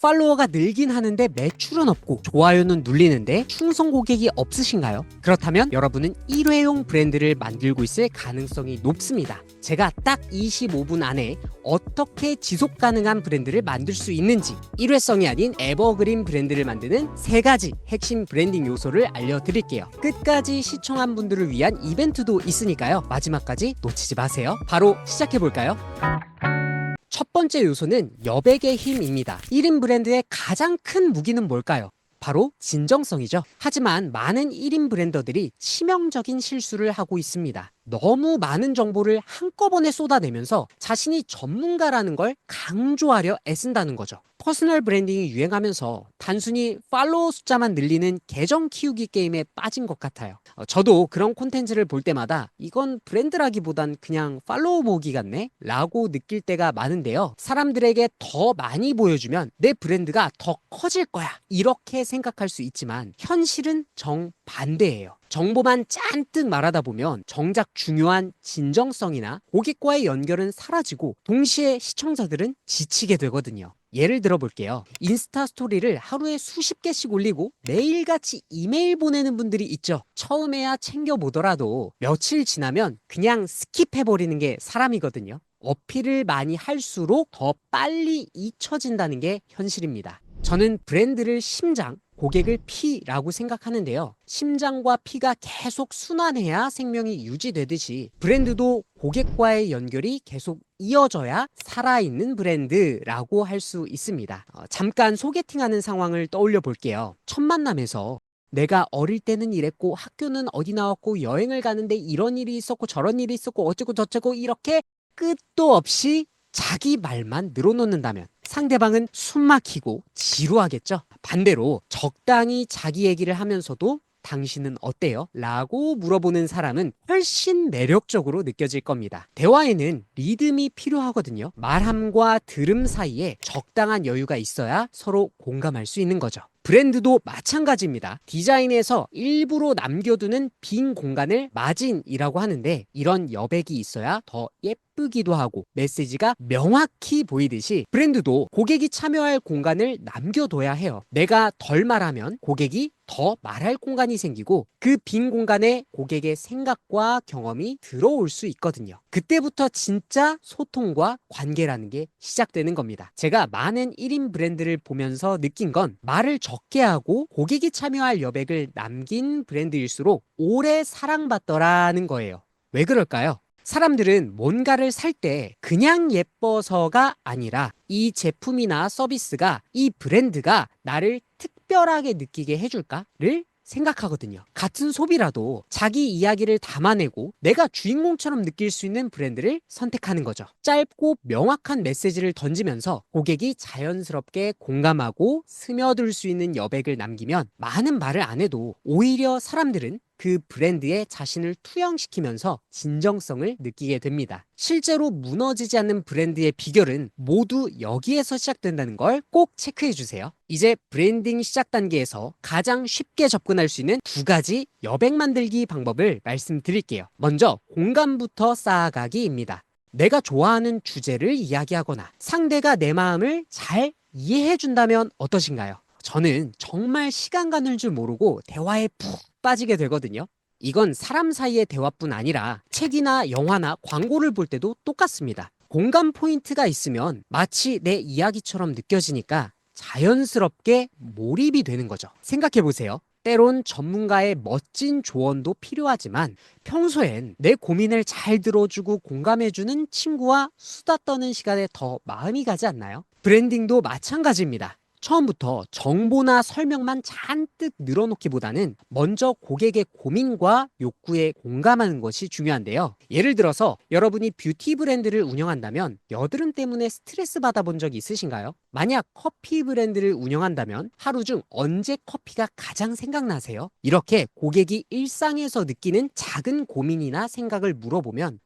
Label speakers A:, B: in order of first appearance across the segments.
A: 팔로워가 늘긴 하는데 매출은 없고 좋아요는 눌리는데 충성 고객이 없으신가요? 그렇다면 여러분은 일회용 브랜드를 만들고 있을 가능성이 높습니다. 제가 딱 25분 안에 어떻게 지속 가능한 브랜드를 만들 수 있는지, 일회성이 아닌 에버그린 브랜드를 만드는 3가지 핵심 브랜딩 요소를 알려드릴게요. 끝까지 시청한 분들을 위한 이벤트도 있으니까요. 마지막까지 놓치지 마세요. 바로 시작해볼까요? 첫 번째 요소는 여백의 힘입니다. 1인 브랜드의 가장 큰 무기는 뭘까요? 바로 진정성이죠. 하지만 많은 1인 브랜더들이 치명적인 실수를 하고 있습니다. 너무 많은 정보를 한꺼번에 쏟아내면서 자신이 전문가라는 걸 강조하려 애쓴다는 거죠. 퍼스널 브랜딩이 유행하면서 단순히 팔로워 숫자만 늘리는 계정 키우기 게임에 빠진 것 같아요. 저도 그런 콘텐츠를 볼 때마다 이건 브랜드라기보단 그냥 팔로워 모으기 같네? 라고 느낄 때가 많은데요. 사람들에게 더 많이 보여주면 내 브랜드가 더 커질 거야, 이렇게 생각할 수 있지만 현실은 정반대예요. 정보만 잔뜩 말하다 보면 정작 중요한 진정성이나 고객과의 연결은 사라지고 동시에 시청자들은 지치게 되거든요. 예를 들어 볼게요. 인스타 스토리를 하루에 수십 개씩 올리고 매일같이 이메일 보내는 분들이 있죠. 처음에야 챙겨보더라도 며칠 지나면 그냥 스킵해버리는 게 사람이거든요. 어필을 많이 할수록 더 빨리 잊혀진다는 게 현실입니다. 저는 브랜드를 심장, 고객을 피라고 생각하는데요. 심장과 피가 계속 순환해야 생명이 유지되듯이 브랜드도 고객과의 연결이 계속 이어져야 살아있는 브랜드라고 할 수 있습니다. 잠깐 소개팅하는 상황을 떠올려 볼게요. 첫 만남에서 내가 어릴 때는 이랬고 학교는 어디 나왔고 여행을 가는데 이런 일이 있었고 저런 일이 있었고 어쩌고 저쩌고 이렇게 끝도 없이 자기 말만 늘어놓는다면 상대방은 숨 막히고 지루하겠죠. 반대로 적당히 자기 얘기를 하면서도 당신은 어때요? 라고 물어보는 사람은 훨씬 매력적으로 느껴질 겁니다. 대화에는 리듬이 필요하거든요. 말함과 들음 사이에 적당한 여유가 있어야 서로 공감할 수 있는 거죠. 브랜드도 마찬가지입니다. 디자인에서 일부러 남겨두는 빈 공간을 마진이라고 하는데 이런 여백이 있어야 더 예쁘기도 하고 메시지가 명확히 보이듯이 브랜드도 고객이 참여할 공간을 남겨둬야 해요. 내가 덜 말하면 고객이 더 말할 공간이 생기고 그 빈 공간에 고객의 생각과 경험이 들어올 수 있거든요. 그때부터 진짜 소통과 관계라는 게 시작되는 겁니다. 제가 많은 1인 브랜드를 보면서 느낀 건 말을 적게 하고 고객이 참여할 여백을 남긴 브랜드일수록 오래 사랑받더라는 거예요. 왜 그럴까요? 사람들은 뭔가를 살 때 그냥 예뻐서가 아니라 이 제품이나 서비스가 이 브랜드가 나를 특별하게 느끼게 해줄까를 생각하거든요. 같은 소비라도 자기 이야기를 담아내고 내가 주인공처럼 느낄 수 있는 브랜드를 선택하는 거죠. 짧고 명확한 메시지를 던지면서 고객이 자연스럽게 공감하고 스며들 수 있는 여백을 남기면 많은 말을 안 해도 오히려 사람들은 그 브랜드에 자신을 투영시키면서 진정성을 느끼게 됩니다. 실제로 무너지지 않는 브랜드의 비결은 모두 여기에서 시작된다는 걸 꼭 체크해 주세요. 이제 브랜딩 시작 단계에서 가장 쉽게 접근할 수 있는 2가지 여백 만들기 방법을 말씀드릴게요. 먼저 공감부터 쌓아가기입니다. 내가 좋아하는 주제를 이야기하거나 상대가 내 마음을 잘 이해해 준다면 어떠신가요? 저는 정말 시간 가는 줄 모르고 대화에 푹 빠지게 되거든요. 이건 사람 사이의 대화뿐 아니라 책이나 영화나 광고를 볼 때도 똑같습니다. 공감 포인트가 있으면 마치 내 이야기처럼 느껴지니까 자연스럽게 몰입이 되는 거죠. 생각해 보세요. 때론 전문가의 멋진 조언도 필요하지만 평소엔 내 고민을 잘 들어주고 공감해주는 친구와 수다 떠는 시간에 더 마음이 가지 않나요? 브랜딩도 마찬가지입니다. 처음부터 정보나 설명만 잔뜩 늘어놓기보다는 먼저 고객의 고민과 욕구에 공감하는 것이 중요한데요. 예를 들어서 여러분이 뷰티 브랜드를 운영한다면 여드름 때문에 스트레스 받아본 적 있으신가요? 만약 커피 브랜드를 운영한다면 하루 중 언제 커피가 가장 생각나세요? 이렇게 고객이 일상에서 느끼는 작은 고민이나 생각을 물어보면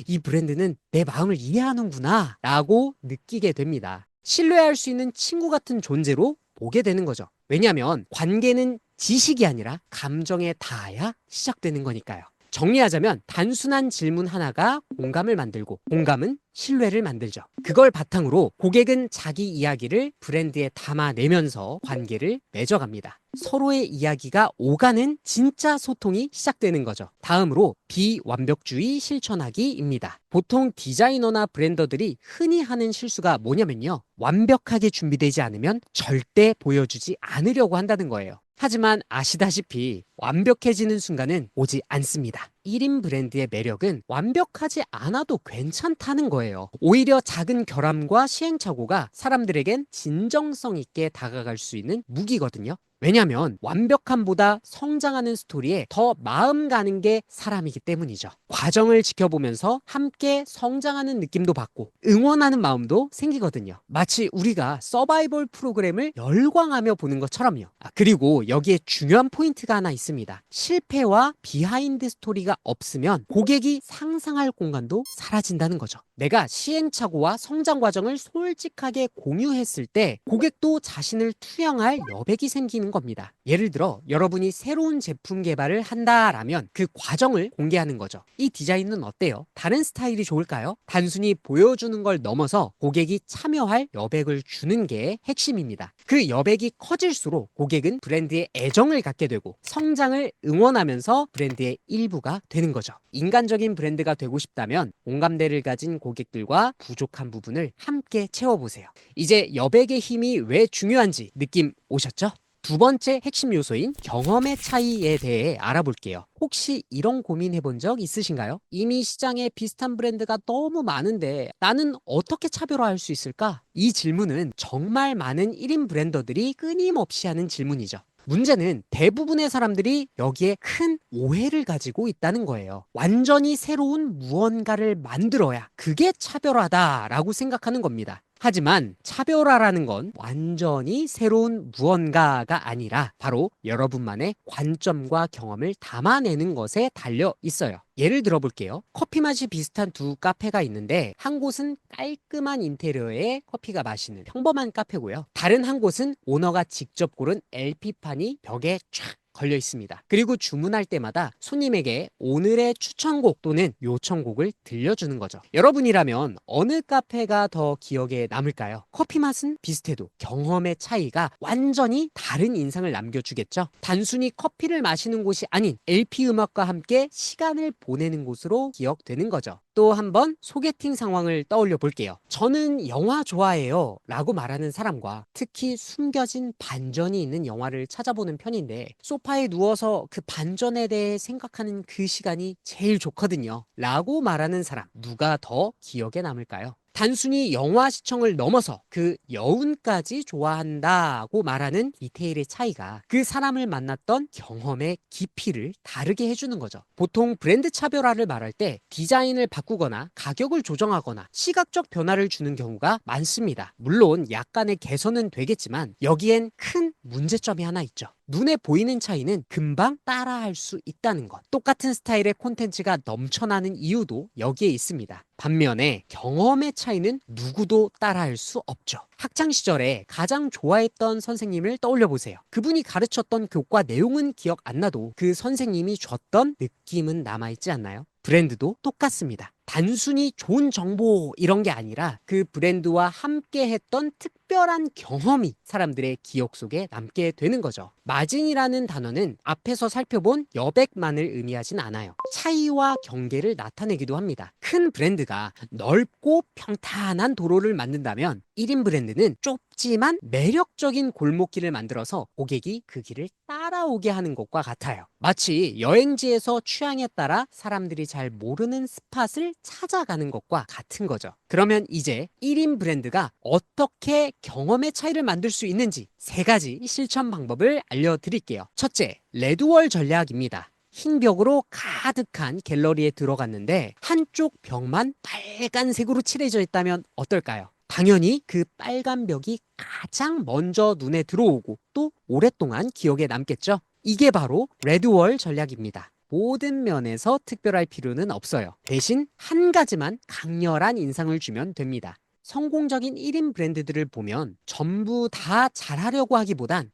A: 이 브랜드는 내 마음을 이해하는구나 라고 느끼게 됩니다. 신뢰할 수 있는 친구 같은 존재로 보게 되는 거죠. 왜냐하면 관계는 지식이 아니라 감정에 닿아야 시작되는 거니까요. 정리하자면 단순한 질문 하나가 공감을 만들고 공감은 신뢰를 만들죠. 그걸 바탕으로 고객은 자기 이야기를 브랜드에 담아내면서 관계를 맺어갑니다. 서로의 이야기가 오가는 진짜 소통이 시작되는 거죠. 다음으로 비완벽주의 실천하기입니다. 보통 디자이너나 브랜더들이 흔히 하는 실수가 뭐냐면요. 완벽하게 준비되지 않으면 절대 보여주지 않으려고 한다는 거예요. 하지만 아시다시피 완벽해지는 순간은 오지 않습니다. 1인 브랜드의 매력은 완벽하지 않아도 괜찮다는 거예요. 오히려 작은 결함과 시행착오가 사람들에겐 진정성 있게 다가갈 수 있는 무기거든요. 왜냐하면 완벽함보다 성장하는 스토리에 더 마음 가는 게 사람이기 때문이죠. 과정을 지켜보면서 함께 성장하는 느낌도 받고 응원하는 마음도 생기거든요. 마치 우리가 서바이벌 프로그램을 열광하며 보는 것처럼요. 그리고 여기에 중요한 포인트가 하나 있습니다. 실패와 비하인드 스토리가 없으면 고객이 상상할 공간도 사라진다는 거죠. 내가 시행착오와 성장 과정을 솔직하게 공유했을 때 고객도 자신을 투영할 여백이 생기는 겁니다. 예를 들어 여러분이 새로운 제품 개발을 한다라면 그 과정을 공개하는 거죠. 이 디자인은 어때요? 다른 스타일이 좋을까요? 단순히 보여주는 걸 넘어서 고객이 참여할 여백을 주는 게 핵심입니다. 그 여백이 커질수록 고객은 브랜드에 애정을 갖게 되고 성장을 응원하면서 브랜드의 일부가 되는 거죠. 인간적인 브랜드가 되고 싶다면 공감대를 가진 고객들과 부족한 부분을 함께 채워보세요. 이제 여백의 힘이 왜 중요한지 느낌 오셨죠? 두 번째 핵심 요소인 경험의 차이에 대해 알아볼게요. 혹시 이런 고민 해본 적 있으신가요? 이미 시장에 비슷한 브랜드가 너무 많은데 나는 어떻게 차별화할 수 있을까? 이 질문은 정말 많은 1인 브랜더들이 끊임없이 하는 질문이죠. 문제는 대부분의 사람들이 여기에 큰 오해를 가지고 있다는 거예요. 완전히 새로운 무언가를 만들어야 그게 차별화다라고 생각하는 겁니다. 하지만 차별화라는 건 완전히 새로운 무언가가 아니라 바로 여러분만의 관점과 경험을 담아내는 것에 달려 있어요. 예를 들어 볼게요. 커피 맛이 비슷한 두 카페가 있는데 한 곳은 깔끔한 인테리어에 커피가 마시는 평범한 카페고요. 다른 한 곳은 오너가 직접 고른 LP판이 벽에 쫙 걸려 있습니다. 그리고 주문할 때마다 손님에게 오늘의 추천곡 또는 요청곡을 들려주는 거죠. 여러분이라면 어느 카페가 더 기억에 남을까요? 커피 맛은 비슷해도 경험의 차이가 완전히 다른 인상을 남겨주겠죠. 단순히 커피를 마시는 곳이 아닌 LP 음악과 함께 시간을 보내는 곳으로 기억되는 거죠. 또 한번 소개팅 상황을 떠올려 볼게요. 저는 영화 좋아해요 라고 말하는 사람과 특히 숨겨진 반전이 있는 영화를 찾아보는 편인데 소파에 누워서 그 반전에 대해 생각하는 그 시간이 제일 좋거든요 라고 말하는 사람, 누가 더 기억에 남을까요? 단순히 영화 시청을 넘어서 그 여운까지 좋아한다고 말하는 디테일의 차이가 그 사람을 만났던 경험의 깊이를 다르게 해주는 거죠. 보통 브랜드 차별화를 말할 때 디자인을 바꾸거나 가격을 조정하거나 시각적 변화를 주는 경우가 많습니다. 물론 약간의 개선은 되겠지만 여기엔 큰 문제점이 하나 있죠. 눈에 보이는 차이는 금방 따라할 수 있다는 것. 똑같은 스타일의 콘텐츠가 넘쳐나는 이유도 여기에 있습니다. 반면에 경험의 차이는 누구도 따라할 수 없죠. 학창 시절에 가장 좋아했던 선생님을 떠올려 보세요. 그분이 가르쳤던 교과 내용은 기억 안 나도 그 선생님이 줬던 느낌은 남아있지 않나요? 브랜드도 똑같습니다. 단순히 좋은 정보 이런 게 아니라 그 브랜드와 함께 했던 특별한 경험이 사람들의 기억 속에 남게 되는 거죠. 마진이라는 단어는 앞에서 살펴본 여백만을 의미하진 않아요. 차이와 경계를 나타내기도 합니다. 큰 브랜드가 넓고 평탄한 도로를 만든다면 1인 브랜드는 좁지만 매력적인 골목길을 만들어서 고객이 그 길을 따라오게 하는 것과 같아요. 마치 여행지에서 취향에 따라 사람들이 잘 모르는 스팟을 찾아가는 것과 같은 거죠. 그러면 이제 1인 브랜드가 어떻게 경험의 차이를 만들 수 있는지 3가지 실천 방법을 알려드릴게요. 첫째, 레드월 전략입니다. 흰 벽으로 가득한 갤러리에 들어갔는데 한쪽 벽만 빨간색으로 칠해져 있다면 어떨까요? 당연히 그 빨간 벽이 가장 먼저 눈에 들어오고 또 오랫동안 기억에 남겠죠? 이게 바로 레드월 전략입니다. 모든 면에서 특별할 필요는 없어요. 대신 한 가지만 강렬한 인상을 주면 됩니다. 성공적인 1인 브랜드들을 보면 전부 다 잘하려고 하기보단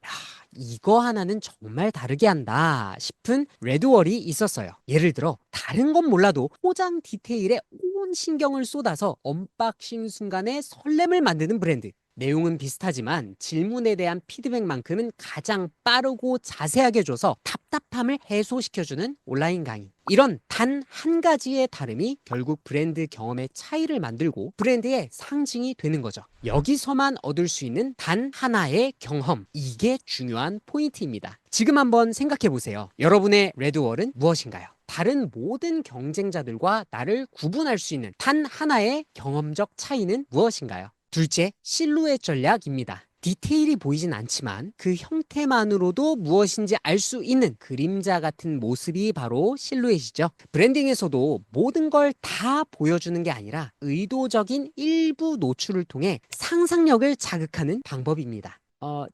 A: 이거 하나는 정말 다르게 한다 싶은 레드월이 있었어요. 예를 들어 다른 건 몰라도 포장 디테일에 온 신경을 쏟아서 언박싱 순간에 설렘을 만드는 브랜드. 내용은 비슷하지만 질문에 대한 피드백만큼은 가장 빠르고 자세하게 줘서 답답함을 해소시켜주는 온라인 강의. 이런 단 한 가지의 다름이 결국 브랜드 경험의 차이를 만들고 브랜드의 상징이 되는 거죠. 여기서만 얻을 수 있는 단 하나의 경험. 이게 중요한 포인트입니다. 지금 한번 생각해 보세요. 여러분의 레드월은 무엇인가요? 다른 모든 경쟁자들과 나를 구분할 수 있는 단 하나의 경험적 차이는 무엇인가요? 둘째, 실루엣 전략입니다. 디테일이 보이진 않지만 그 형태만으로도 무엇인지 알 수 있는 그림자 같은 모습이 바로 실루엣이죠. 브랜딩에서도 모든 걸 다 보여주는 게 아니라 의도적인 일부 노출을 통해 상상력을 자극하는 방법입니다.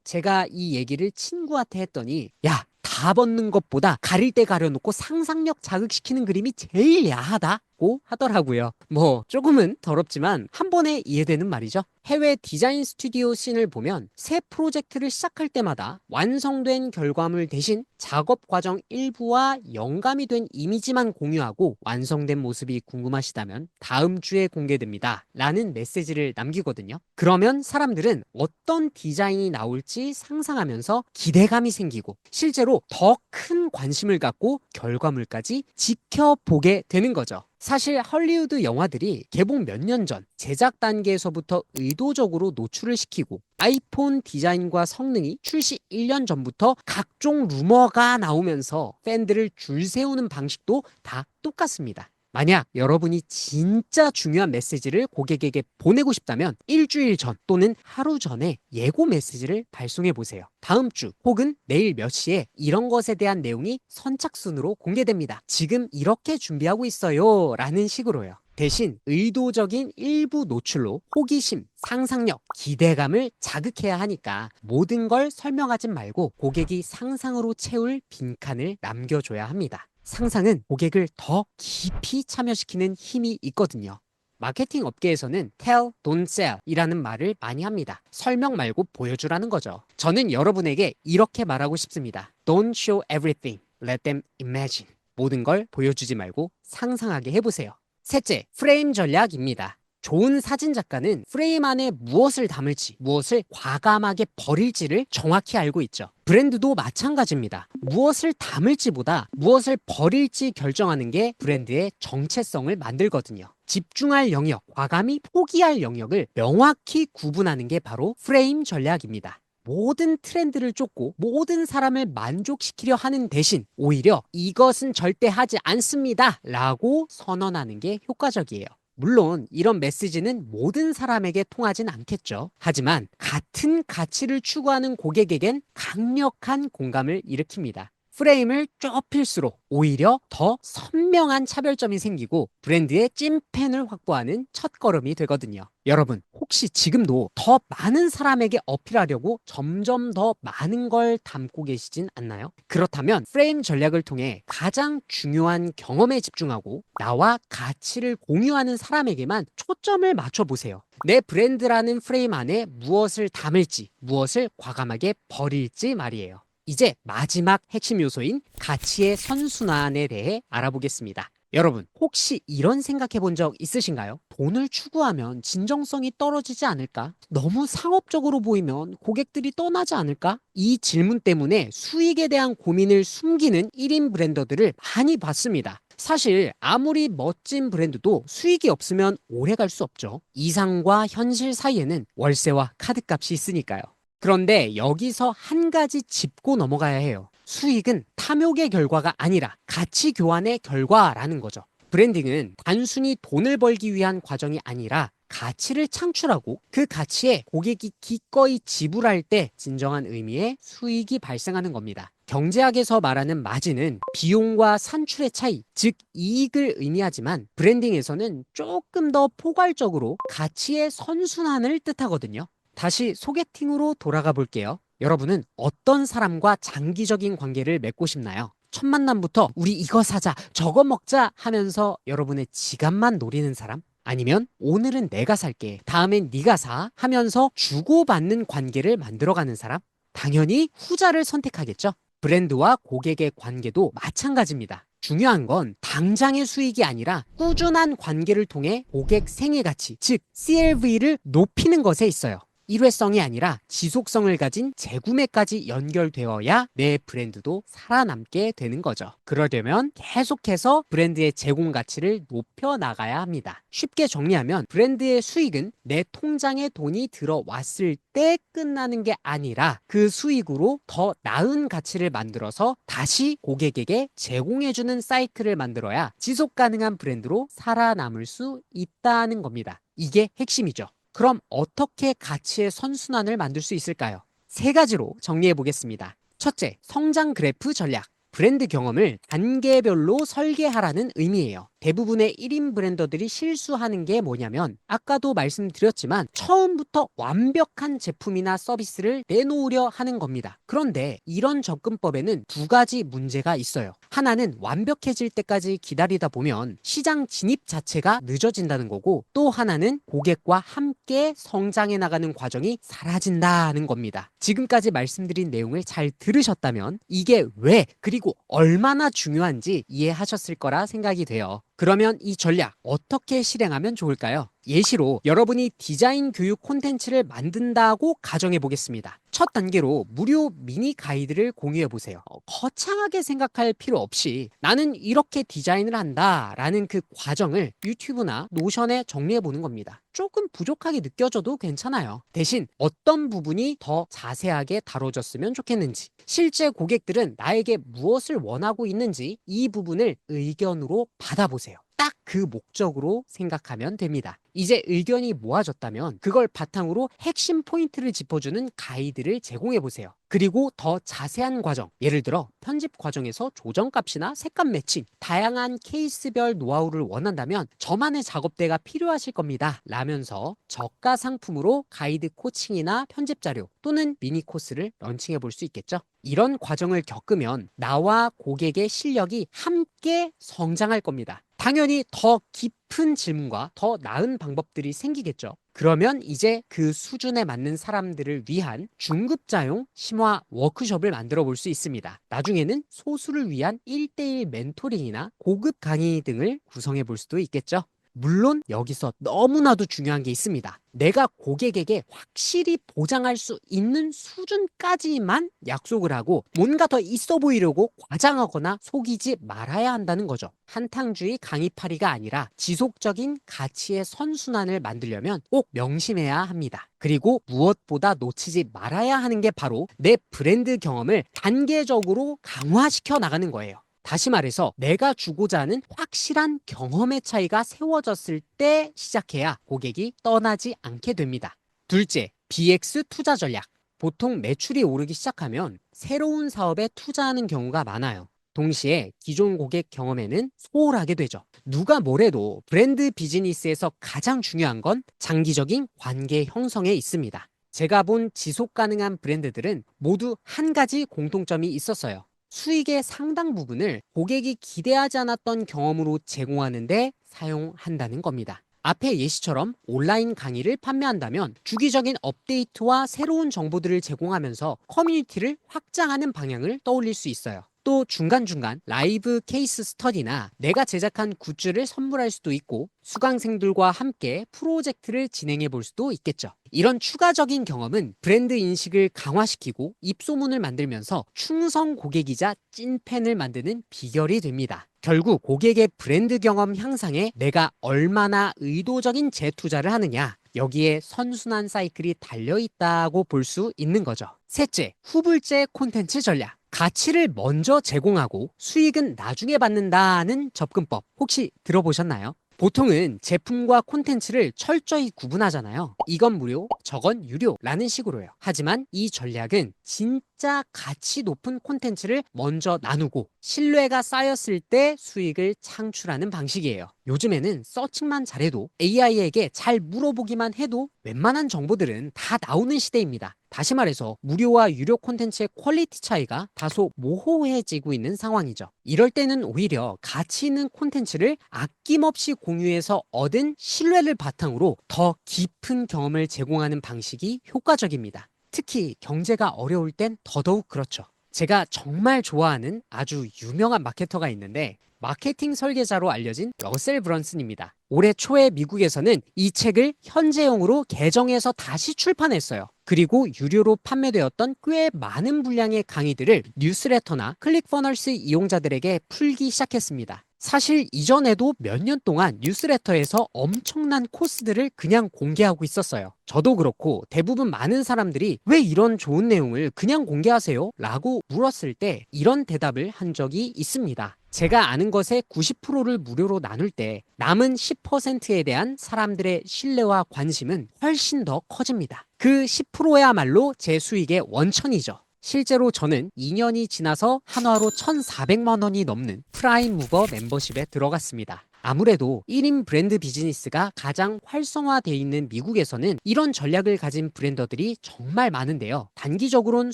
A: 제가 이 얘기를 친구한테 했더니 야, 다 벗는 것보다 가릴 때 가려놓고 상상력 자극시키는 그림이 제일 야하다고 하더라고요. 뭐 조금은 더럽지만 한 번에 이해되는 말이죠. 해외 디자인 스튜디오 씬을 보면 새 프로젝트를 시작할 때마다 완성된 결과물 대신 작업 과정 일부와 영감이 된 이미지만 공유하고 완성된 모습이 궁금하시다면 다음 주에 공개됩니다 라는 메시지를 남기거든요. 그러면 사람들은 어떤 디자인이 나올지 상상하면서 기대감이 생기고 실제로 더 큰 관심을 갖고 결과물까지 지켜보게 되는 거죠. 사실 헐리우드 영화들이 개봉 몇 년 전 제작 단계에서부터 의도적으로 노출을 시키고 아이폰 디자인과 성능이 출시 1년 전부터 각종 루머가 나오면서 팬들을 줄 세우는 방식도 다 똑같습니다. 만약 여러분이 진짜 중요한 메시지를 고객에게 보내고 싶다면 일주일 전 또는 하루 전에 예고 메시지를 발송해 보세요. 다음 주 혹은 내일 몇 시에 이런 것에 대한 내용이 선착순으로 공개됩니다. 지금 이렇게 준비하고 있어요 라는 식으로요. 대신 의도적인 일부 노출로 호기심, 상상력, 기대감을 자극해야 하니까 모든 걸 설명하지 말고 고객이 상상으로 채울 빈칸을 남겨줘야 합니다. 상상은 고객을 더 깊이 참여시키는 힘이 있거든요. 마케팅 업계에서는 tell, don't sell 이라는 말을 많이 합니다. 설명 말고 보여주라는 거죠. 저는 여러분에게 이렇게 말하고 싶습니다. Don't show everything. Let them imagine. 모든 걸 보여주지 말고 상상하게 해보세요. 셋째, 프레임 전략입니다. 좋은 사진 작가는 프레임 안에 무엇을 담을지, 무엇을 과감하게 버릴지를 정확히 알고 있죠. 브랜드도 마찬가지입니다. 무엇을 담을지보다 무엇을 버릴지 결정하는 게 브랜드의 정체성을 만들거든요. 집중할 영역, 과감히 포기할 영역을 명확히 구분하는 게 바로 프레임 전략입니다. 모든 트렌드를 쫓고 모든 사람을 만족시키려 하는 대신 오히려 이것은 절대 하지 않습니다 라고 선언하는 게 효과적이에요. 물론 이런 메시지는 모든 사람에게 통하진 않겠죠. 하지만 같은 가치를 추구하는 고객에겐 강력한 공감을 일으킵니다. 프레임을 좁힐수록 오히려 더 선명한 차별점이 생기고 브랜드의 찐팬을 확보하는 첫걸음이 되거든요. 여러분, 혹시 지금도 더 많은 사람에게 어필하려고 점점 더 많은 걸 담고 계시진 않나요? 그렇다면 프레임 전략을 통해 가장 중요한 경험에 집중하고 나와 가치를 공유하는 사람에게만 초점을 맞춰보세요. 내 브랜드라는 프레임 안에 무엇을 담을지, 무엇을 과감하게 버릴지 말이에요. 이제 마지막 핵심 요소인 가치의 선순환에 대해 알아보겠습니다. 여러분, 혹시 이런 생각해 본 적 있으신가요? 돈을 추구하면 진정성이 떨어지지 않을까? 너무 상업적으로 보이면 고객들이 떠나지 않을까? 이 질문 때문에 수익에 대한 고민을 숨기는 1인 브랜더들을 많이 봤습니다. 사실 아무리 멋진 브랜드도 수익이 없으면 오래 갈 수 없죠. 이상과 현실 사이에는 월세와 카드값이 있으니까요. 그런데 여기서 한 가지 짚고 넘어가야 해요. 수익은 탐욕의 결과가 아니라 가치 교환의 결과라는 거죠. 브랜딩은 단순히 돈을 벌기 위한 과정이 아니라 가치를 창출하고 그 가치에 고객이 기꺼이 지불할 때 진정한 의미의 수익이 발생하는 겁니다. 경제학에서 말하는 마진은 비용과 산출의 차이, 즉 이익을 의미하지만 브랜딩에서는 조금 더 포괄적으로 가치의 선순환을 뜻하거든요. 다시 소개팅으로 돌아가 볼게요. 여러분은 어떤 사람과 장기적인 관계를 맺고 싶나요? 첫 만남부터 우리 이거 사자, 저거 먹자 하면서 여러분의 지갑만 노리는 사람? 아니면 오늘은 내가 살게, 다음엔 네가 사 하면서 주고받는 관계를 만들어가는 사람? 당연히 후자를 선택하겠죠. 브랜드와 고객의 관계도 마찬가지입니다. 중요한 건 당장의 수익이 아니라 꾸준한 관계를 통해 고객 생애 가치, 즉 CLV를 높이는 것에 있어요. 일회성이 아니라 지속성을 가진 재구매까지 연결되어야 내 브랜드도 살아남게 되는 거죠. 그러려면 계속해서 브랜드의 제공 가치를 높여 나가야 합니다. 쉽게 정리하면 브랜드의 수익은 내 통장에 돈이 들어왔을 때 끝나는 게 아니라 그 수익으로 더 나은 가치를 만들어서 다시 고객에게 제공해주는 사이클을 만들어야 지속 가능한 브랜드로 살아남을 수 있다는 겁니다. 이게 핵심이죠. 그럼 어떻게 가치의 선순환을 만들 수 있을까요? 세 가지로 정리해 보겠습니다. 첫째, 성장 그래프 전략. 브랜드 경험을 단계별로 설계하라는 의미예요. 대부분의 1인 브랜더들이 실수하는 게 뭐냐면 아까도 말씀드렸지만 처음부터 완벽한 제품이나 서비스를 내놓으려 하는 겁니다. 그런데 이런 접근법에는 두 가지 문제가 있어요. 하나는 완벽해질 때까지 기다리다 보면 시장 진입 자체가 늦어진다는 거고, 또 하나는 고객과 함께 성장해 나가는 과정이 사라진다는 겁니다. 지금까지 말씀드린 내용을 잘 들으셨다면 이게 왜 그리고 얼마나 중요한지 이해하셨을 거라 생각이 돼요. 그러면 이 전략 어떻게 실행하면 좋을까요? 예시로 여러분이 디자인 교육 콘텐츠를 만든다고 가정해 보겠습니다. 첫 단계로 무료 미니 가이드를 공유해 보세요. 거창하게 생각할 필요 없이 나는 이렇게 디자인을 한다 라는 그 과정을 유튜브나 노션에 정리해 보는 겁니다. 조금 부족하게 느껴져도 괜찮아요. 대신 어떤 부분이 더 자세하게 다뤄졌으면 좋겠는지, 실제 고객들은 나에게 무엇을 원하고 있는지 이 부분을 의견으로 받아보세요. 딱 그 목적으로 생각하면 됩니다. 이제 의견이 모아졌다면 그걸 바탕으로 핵심 포인트를 짚어주는 가이드를 제공해 보세요. 그리고 더 자세한 과정, 예를 들어 편집 과정에서 조정값이나 색감 매칭, 다양한 케이스별 노하우를 원한다면 저만의 작업대가 필요하실 겁니다 라면서 저가 상품으로 가이드 코칭이나 편집 자료 또는 미니 코스를 런칭해 볼 수 있겠죠. 이런 과정을 겪으면 나와 고객의 실력이 함께 성장할 겁니다. 당연히 더 깊은 질문과 더 나은 방법들이 생기겠죠. 그러면 이제 그 수준에 맞는 사람들을 위한 중급자용 심화 워크숍을 만들어 볼 수 있습니다. 나중에는 소수를 위한 1대1 멘토링이나 고급 강의 등을 구성해 볼 수도 있겠죠. 물론 여기서 너무나도 중요한 게 있습니다. 내가 고객에게 확실히 보장할 수 있는 수준까지만 약속을 하고 뭔가 더 있어 보이려고 과장하거나 속이지 말아야 한다는 거죠. 한탕주의 강의파리가 아니라 지속적인 가치의 선순환을 만들려면 꼭 명심해야 합니다. 그리고 무엇보다 놓치지 말아야 하는 게 바로 내 브랜드 경험을 단계적으로 강화시켜 나가는 거예요. 다시 말해서 내가 주고자 하는 확실한 경험의 차이가 세워졌을 때 시작해야 고객이 떠나지 않게 됩니다. 둘째, BX 투자 전략. 보통 매출이 오르기 시작하면 새로운 사업에 투자하는 경우가 많아요. 동시에 기존 고객 경험에는 소홀하게 되죠. 누가 뭐래도 브랜드 비즈니스에서 가장 중요한 건 장기적인 관계 형성에 있습니다. 제가 본 지속 가능한 브랜드들은 모두 한 가지 공통점이 있었어요. 수익의 상당 부분을 고객이 기대하지 않았던 경험으로 제공하는데 사용한다는 겁니다. 앞의 예시처럼 온라인 강의를 판매한다면 주기적인 업데이트와 새로운 정보들을 제공하면서 커뮤니티를 확장하는 방향을 떠올릴 수 있어요. 또 중간중간 라이브 케이스 스터디나 내가 제작한 굿즈를 선물할 수도 있고 수강생들과 함께 프로젝트를 진행해 볼 수도 있겠죠. 이런 추가적인 경험은 브랜드 인식을 강화시키고 입소문을 만들면서 충성 고객이자 찐팬을 만드는 비결이 됩니다. 결국 고객의 브랜드 경험 향상에 내가 얼마나 의도적인 재투자를 하느냐, 여기에 선순환 사이클이 달려있다고 볼 수 있는 거죠. 셋째, 후불제 콘텐츠 전략. 가치를 먼저 제공하고 수익은 나중에 받는다는 접근법 혹시 들어보셨나요? 보통은 제품과 콘텐츠를 철저히 구분하잖아요. 이건 무료, 저건 유료라는 식으로요. 하지만 이 전략은 진짜 가치 높은 콘텐츠를 먼저 나누고 신뢰가 쌓였을 때 수익을 창출하는 방식이에요. 요즘에는 서칭만 잘해도 AI에게 잘 물어보기만 해도 웬만한 정보들은 다 나오는 시대입니다. 다시 말해서 무료와 유료 콘텐츠의 퀄리티 차이가 다소 모호해지고 있는 상황이죠. 이럴 때는 오히려 가치 있는 콘텐츠를 아낌없이 공유해서 얻은 신뢰를 바탕으로 더 깊은 경험을 제공하는 방식이 효과적입니다. 특히 경제가 어려울 땐 더더욱 그렇죠. 제가 정말 좋아하는 아주 유명한 마케터가 있는데 마케팅 설계자로 알려진 러셀 브런슨입니다. 올해 초에 미국에서는 이 책을 현재형으로 개정해서 다시 출판했어요. 그리고 유료로 판매되었던 꽤 많은 분량의 강의들을 뉴스레터나 클릭퍼널스 이용자들에게 풀기 시작했습니다. 사실 이전에도 몇 년 동안 뉴스레터에서 엄청난 코스들을 그냥 공개하고 있었어요. 저도 그렇고 대부분 많은 사람들이 왜 이런 좋은 내용을 그냥 공개하세요? 라고 물었을 때 이런 대답을 한 적이 있습니다. 제가 아는 것의 90%를 무료로 나눌 때 남은 10%에 대한 사람들의 신뢰와 관심은 훨씬 더 커집니다. 그 10%야말로 제 수익의 원천이죠. 실제로 저는 2년이 지나서 한화로 1,400만 원이 넘는 프라임 무버 멤버십에 들어갔습니다. 아무래도 1인 브랜드 비즈니스가 가장 활성화되어 있는 미국에서는 이런 전략을 가진 브랜더들이 정말 많은데요. 단기적으로는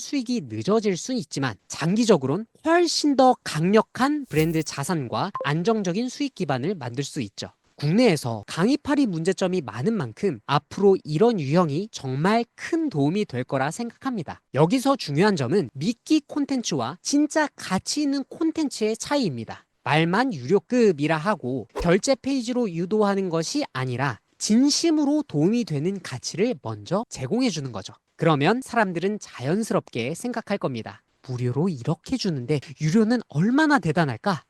A: 수익이 늦어질 수는 있지만 장기적으로는 훨씬 더 강력한 브랜드 자산과 안정적인 수익 기반을 만들 수 있죠. 국내에서 강의팔이 문제점이 많은 만큼 앞으로 이런 유형이 정말 큰 도움이 될 거라 생각합니다. 여기서 중요한 점은 미끼 콘텐츠와 진짜 가치 있는 콘텐츠의 차이입니다. 말만 유료급이라 하고 결제 페이지로 유도하는 것이 아니라 진심으로 도움이 되는 가치를 먼저 제공해 주는 거죠. 그러면 사람들은 자연스럽게 생각할 겁니다. 무료로 이렇게 주는데 유료는 얼마나 대단할까?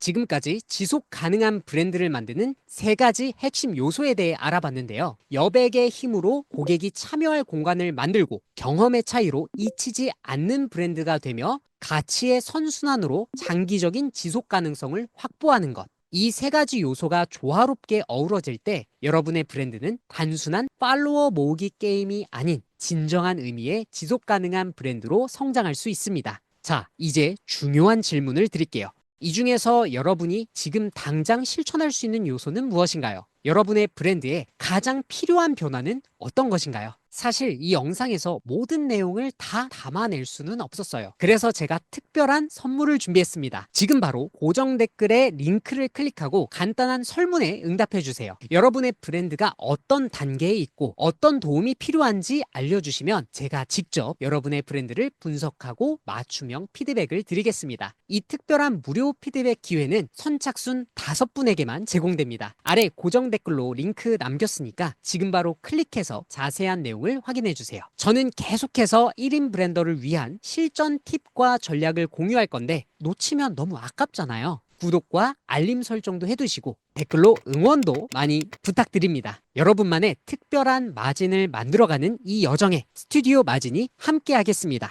A: 지금까지 지속 가능한 브랜드를 만드는 3가지 핵심 요소에 대해 알아봤는데요. 여백의 힘으로 고객이 참여할 공간을 만들고 경험의 차이로 잊히지 않는 브랜드가 되며 가치의 선순환으로 장기적인 지속 가능성을 확보하는 것. 이 3가지 요소가 조화롭게 어우러질 때 여러분의 브랜드는 단순한 팔로워 모으기 게임이 아닌 진정한 의미의 지속 가능한 브랜드로 성장할 수 있습니다. 자, 이제 중요한 질문을 드릴게요. 이 중에서 여러분이 지금 당장 실천할 수 있는 요소는 무엇인가요? 여러분의 브랜드에 가장 필요한 변화는 어떤 것인가요? 사실 이 영상에서 모든 내용을 다 담아낼 수는 없었어요. 그래서 제가 특별한 선물을 준비했습니다. 지금 바로 고정 댓글에 링크를 클릭하고 간단한 설문에 응답해 주세요. 여러분의 브랜드가 어떤 단계에 있고 어떤 도움이 필요한지 알려주시면 제가 직접 여러분의 브랜드를 분석하고 맞춤형 피드백을 드리겠습니다. 이 특별한 무료 피드백 기회는 선착순 5분에게만 제공됩니다. 아래 고정 댓글로 링크 남겼으니까 지금 바로 클릭해서 자세한 내용을 확인해 주세요. 저는 계속해서 1인 브랜더를 위한 실전 팁과 전략을 공유할 건데 놓치면 너무 아깝잖아요. 구독과 알림 설정도 해두시고 댓글로 응원도 많이 부탁드립니다. 여러분만의 특별한 마진을 만들어가는 이 여정에 스튜디오 마진이 함께 하겠습니다.